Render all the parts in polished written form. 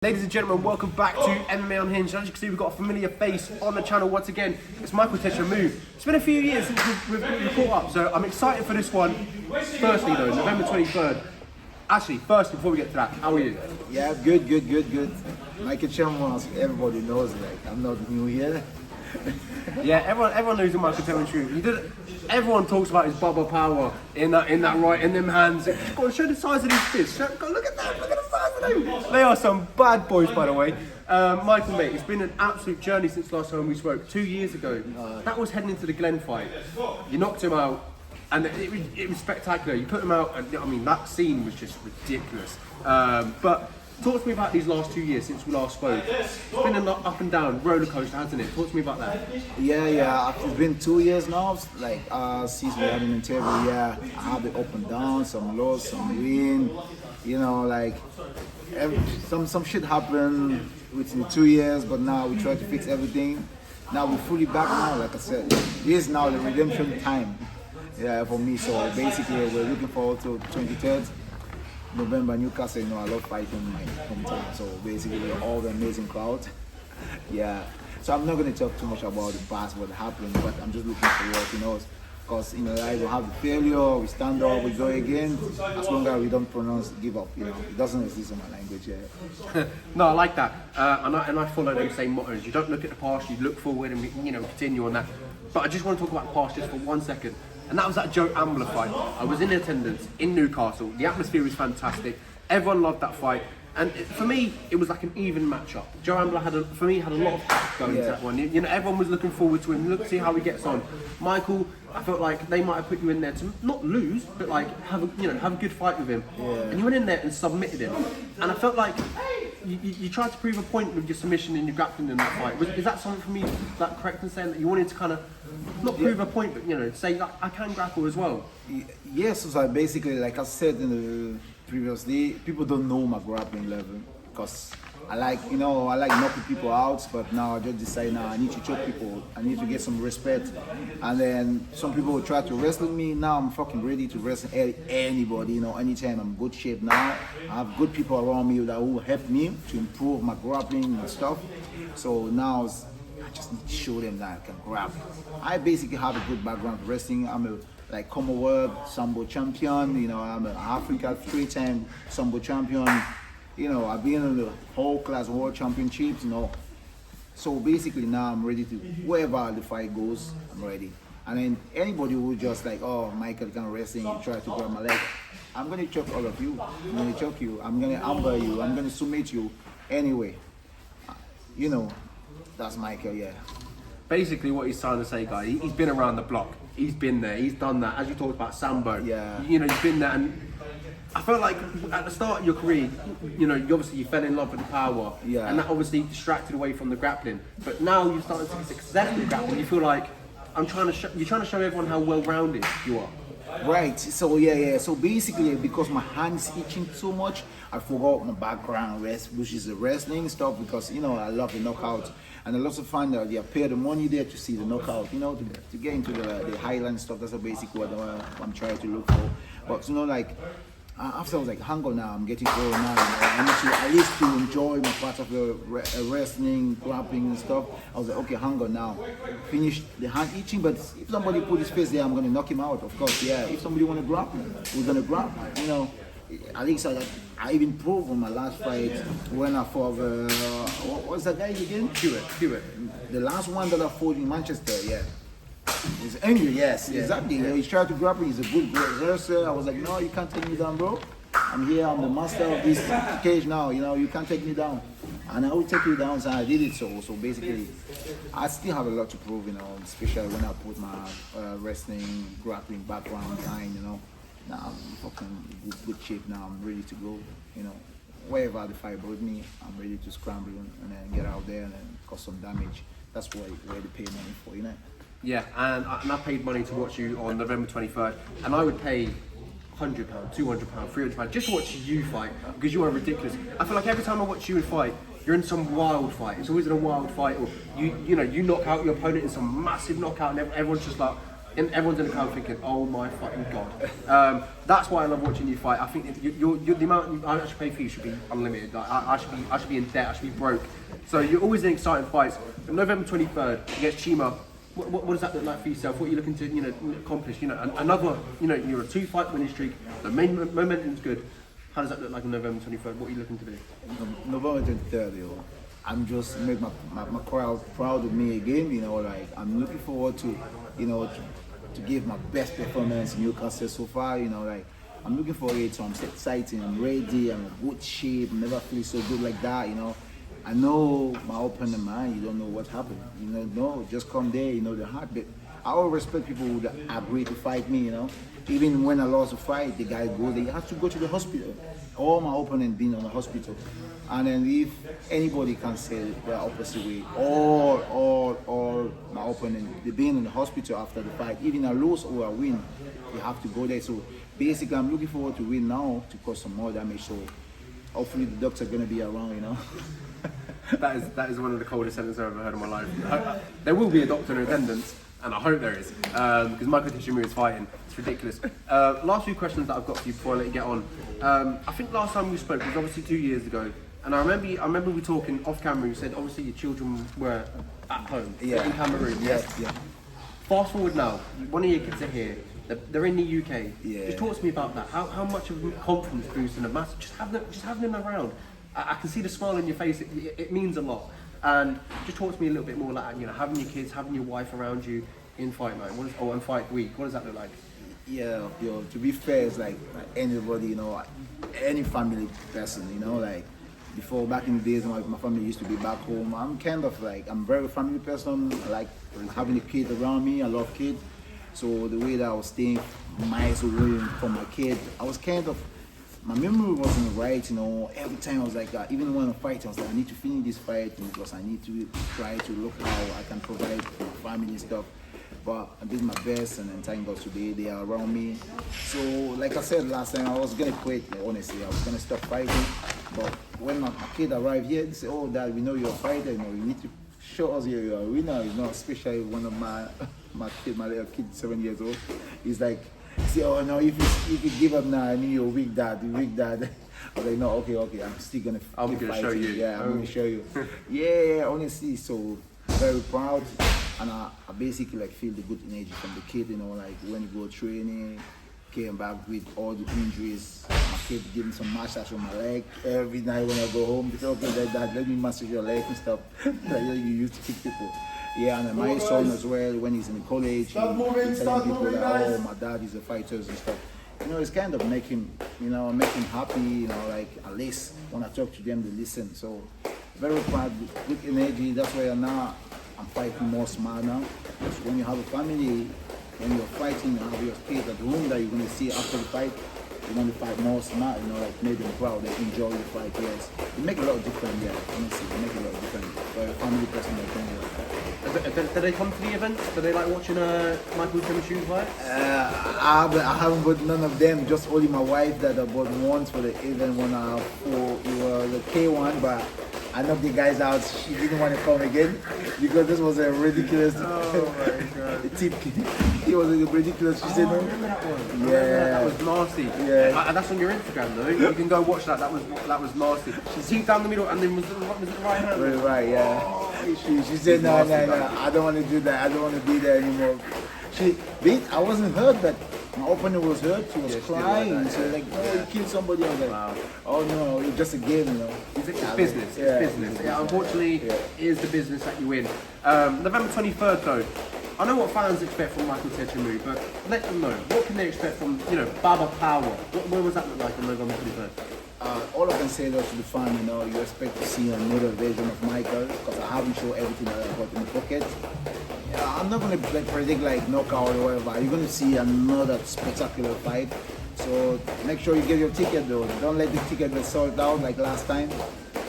Ladies and gentlemen, welcome back to MMA Unhinged. As you can see, we've got a familiar face on the channel once again. It's Michael Tchamou. It's been a few years since we've caught up, so I'm excited for this one. Firstly though, November 23rd. Actually, first, before we get to that, how are you? Yeah, good. Michael Tchamou, everybody knows, like, I'm not new here. Yeah, everyone knows who Michael Tchamou is. Everyone talks about his bubble power in that right, in them hands. Go on, show the size of these fists. Go, look at that, look at the size of them. They are some bad boys, by the way. Michael, mate, it's been an absolute journey since last time we spoke, 2 years ago. That was heading into the Glenn fight. You knocked him out, and it was spectacular. You put him out, and I mean, that scene was just ridiculous. But talk to me about these last 2 years since we last spoke. It's been an up and down roller coaster, hasn't it? Talk to me about that. Yeah. It's been 2 years now. Like since we had an interview, yeah, I have the up and down, some loss, some win. You know, like some shit happened within 2 years, but now we try to fix everything. Now we're fully back now. Like I said, this is now the redemption time. Yeah, for me. So basically, we're looking forward to 23rd. November, Newcastle, you know, I love fighting my hometown, so basically all the amazing crowd. Yeah, so I'm not going to talk too much about the past, what happened, but I'm just looking forward, you know, because, you know, I will have the failure, we stand up, we go again, as long as we don't pronounce give up, you know, it doesn't exist in my language, yeah. No, I like that, and I follow them same mottos. You don't look at the past, you look forward and, you know, continue on that. But I just want to talk about the past just for 1 second. And that was that Joe Ambler fight. I was in attendance in Newcastle. The atmosphere was fantastic. Everyone loved that fight. And for me, it was like an even matchup. Joe Ambler had a lot of hype going into that one. You know, everyone was looking forward to him. Look to see how he gets on. Michael, I felt like they might have put you in there to not lose, but like have a good fight with him. Yeah. And you went in there and submitted him. And I felt like you tried to prove a point with your submission and your grappling in that fight. Is that something for me, that correct in saying that you wanted to kind of not prove a point, but, you know, say that I can grapple as well? Yes, so basically, like I said in the previously, people don't know my grappling level because I like knocking people out, but now I just decide now I need to choke people, I need to get some respect. And then some people will try to wrestle me. Now I'm fucking ready to wrestle anybody, you know, anytime. I'm in good shape now. I have good people around me that will help me to improve my grappling and stuff. So now I just need to show them that I can grab. I basically have a good background in wrestling. I'm a Commonwealth Sambo champion, you know, I'm an Africa 3-time Sambo champion. You know, I've been in the whole class world championships, you know. So basically now I'm ready to, wherever the fight goes, I'm ready. And then anybody who just like, oh, Michael can wrestling, you try to grab my leg, I'm gonna choke all of you. I'm gonna choke you, I'm gonna amber you, I'm gonna submit you anyway. You know, that's Michael, yeah. Basically what he's trying to say, guys, he's been around the block. He's been there, he's done that. As you talked about Sambo, yeah. You know, you've been there, and I felt like at the start of your career, you know, you fell in love with the power, yeah. And that obviously distracted away from the grappling. But now you're starting to be successful in grappling. You feel like you're trying to show everyone how well-rounded you are. Right. So yeah. So basically, because my hand's itching so much, I forgot my background, which is the wrestling stuff. Because, you know, I love the knockout, and I also find that they pay the money there to see the knockout. You know, to get into the highland stuff. That's basically what I'm trying to look for. But, you know, like after I was like, hang on now, I'm getting old now. You know, I need to at least to enjoy my part of the wrestling, grappling and stuff. I was like, okay, hang on now. Finish the hand itching, but if somebody put his face there, I'm gonna knock him out. Of course, yeah. If somebody wanna grapple, we're gonna grapple. You know, at least I even proved on my last fight when I fought what's that guy again? Hewitt. The last one that I fought in Manchester, yeah. He's angry, yes, yeah, exactly. Yeah. He's trying to grapple, he's a good wrestler. I was like, no, you can't take me down, bro. I'm here, I'm the master of this cage now, you know, you can't take me down. And I will take you down, so I did it. So basically, I still have a lot to prove, you know, especially when I put my wrestling, grappling background behind, you know. Now I'm fucking good shape now, I'm ready to go, you know. Wherever the fight brought me, I'm ready to scramble and then get out there and then cause some damage. That's where they pay money for, you know. Yeah, and I paid money to watch you on November 23rd, and I would pay £100, £200, £300 just to watch you fight, because you are ridiculous. I feel like every time I watch you fight, you're in some wild fight. It's always in a wild fight, or you knock out your opponent in some massive knockout, and everyone's just like, and everyone's in the crowd thinking, "Oh my fucking god!" That's why I love watching you fight. I think that you're the amount I actually pay for you should be unlimited. Like, I should be in debt. I should be broke. So you're always in exciting fights. November 23rd against Tchamou. What does that look like for yourself? What are you looking to accomplish? Another you're a 2-fight winning streak. The main momentum's good. How does that look like on November 23rd? What are you looking to do? November 23rd, I'm just make my crowd proud of me again. Like I'm looking forward to, to give my best performance in Newcastle so far. Like I'm looking forward to it. So I'm excited. I'm ready. I'm in good shape. Never feel so good like that. I know my opponent, man. You don't know what happened. No, just come there. The heartbeat. I always respect people who agree to fight me. Even when I lost the fight, the guy they have to go to the hospital. All my opponents been on the hospital, and then if anybody can say the opposite way, all my opponents they been in the hospital after the fight. Even I lose or I win, they have to go there. So basically, I'm looking forward to win now to cause some more damage. So hopefully the doctor gonna be around. That is one of the coldest sentences I've ever heard in my life. There will be a doctor in attendance, and I hope there is, because Michael Tchamou is fighting. It's ridiculous. Last few questions that I've got for you before I let you get on. I think last time we spoke was obviously 2 years ago, and I remember we talking off camera. You said obviously your children were at home in Cameroon. Yes. Fast forward now, one of your kids are here. They're in the UK. Yeah. Just talk to me about that. How much of a confidence boost and a massive just having them around. I can see the smile on your face. It means a lot. And just talk to me a little bit more like having your kids, having your wife around you in fight night, and fight week. What does that look like? Yeah, to be fair, it's like anybody, any family person, like before back in the days, my family used to be back home. I'm kind of like I'm a very family person. I like having a kid around me. I love kids. So the way that I was staying miles away from my kid, I was kind of. My memory wasn't right, every time I was like, even when I fight, I was like, I need to finish this fight because I need to try to look how I can provide for my family and stuff. But I did my best, and then thank God today they are around me. So, like I said last time, I was gonna quit, honestly, I was gonna stop fighting. But when my kid arrived here, they said, "Oh, Dad, we know you're a fighter, you need to show us you're a winner." Especially one of my little kid, 7 years old, he's like, "See, oh no, if you give up now, I mean you're weak, Dad. I was like, "No, okay, I'm still gonna show you." Yeah, I'm gonna show you. Yeah, honestly, so very proud, and I basically like feel the good energy from the kid. Like when you go training, came back with all the injuries. My kid giving some massage on my leg every night when I go home. They say, "Okay, Dad, let me massage your leg and stuff." Like you used to kick people. Yeah, and then my son as well, when he's in college, he's telling people that, "Oh, my dad is a fighter and stuff." It's kind of make him happy, like at least when I talk to them, they listen. So very proud, good energy. That's why now I'm fighting more smart now. Because when you have a family, when you're fighting, you have your kids at home that you're going to see after the fight, you're going to fight more smart, like make them proud, they enjoy the fight, yes. It make a lot of difference, yeah, honestly, it make a lot of difference. For a family person like me. Do they come to the events? Do they like watching Michael Tchamou fight? I haven't bought none of them, just only my wife that I bought once for the event when it was the K1, but I knocked the guys out. She didn't want to come again because this was a ridiculous tip. It was ridiculous. She said no. Remember that one? Yeah, that was nasty. Yeah, and that's on your Instagram though. You can go watch that. That was nasty. She teed down the middle and then was it the right hand? Right, yeah. Oh, she said no. I don't want to do that. I don't want to be there anymore. I wasn't hurt, but my opponent was hurt. She was crying. So like, "No, you killed somebody." I was like, wow. "Oh no, it's just a game, It's business. It's business. Yeah, unfortunately, it is the business that you win. November 23rd, though. I know what fans expect from Michael Tchamou, but let them know. What can they expect from, Baba Power? What was that look like on November 23rd? All I can say though to the fan, you expect to see another version of Michael because I haven't shown everything that I got in the pocket. I'm not going to predict like knockout or whatever. You're going to see another spectacular fight. So make sure you get your ticket though. Don't let the ticket get sold out like last time.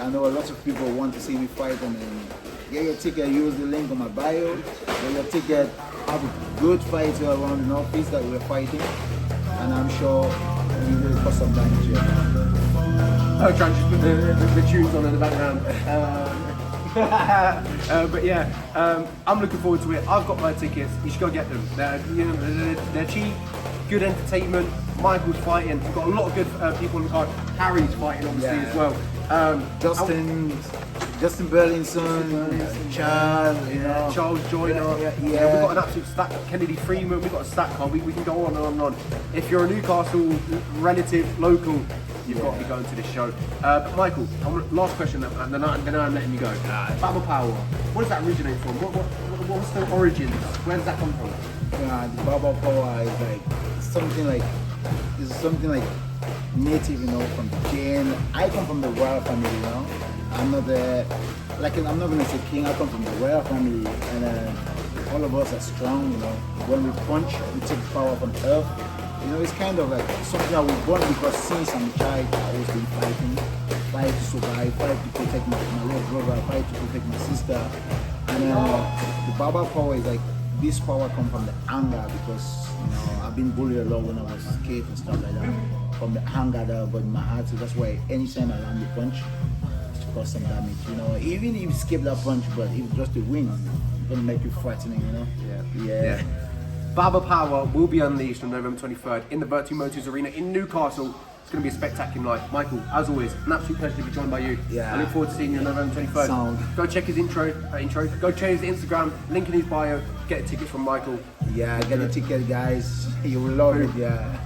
I know a lot of people want to see me fight, and then get your ticket. Use the link on my bio. Get your ticket. Have a good fight around the Northeast that we're fighting, and I'm sure we will cause some damage here. Oh, trying to put the tunes on in the background. But yeah, I'm looking forward to it. I've got my tickets. You should go get them. They're cheap, good entertainment. Michael's fighting. We've got a lot of good people on the card. Harry's fighting obviously as well. Justin Burlinson, Charles, Charles Joyner. Yeah. We've got an absolute stack. Kennedy Freeman. We've got a stack card. We can go on and on and on. If you're a Newcastle relative, local, you've got to be going to this show. But Michael, last question, and then I'm letting you go. Battle Power. What does that originate from? What's the origin? Where does that come from? The Baba Power is something like native, from the Jane. I come from the royal family, I'm not I'm not gonna say king. I come from the royal family, and all of us are strong. When we punch, we take power from earth. It's kind of like something I was born because since I'm a child, I always been fight to survive, fight to protect my little brother, fight to protect my sister. And the Baba Power is this power come from the anger because I've been bullied a lot when I was a kid and stuff like that. From the anger that I got in my heart, so that's why anytime I land the punch, to cause some damage. Even if you escape that punch, but if just a win, it's gonna make you frightening. Yeah. Baba Power will be unleashed on November 23rd in the Virtu Motors Arena in Newcastle. It's going to be a spectacular night. Michael, as always, an absolute pleasure to be joined by you. Yeah. I look forward to seeing you on November 23rd. Sound. Go check his intro. Go check his Instagram, link in his bio, get tickets from Michael. Yeah, get a ticket, guys. You will love it, yeah.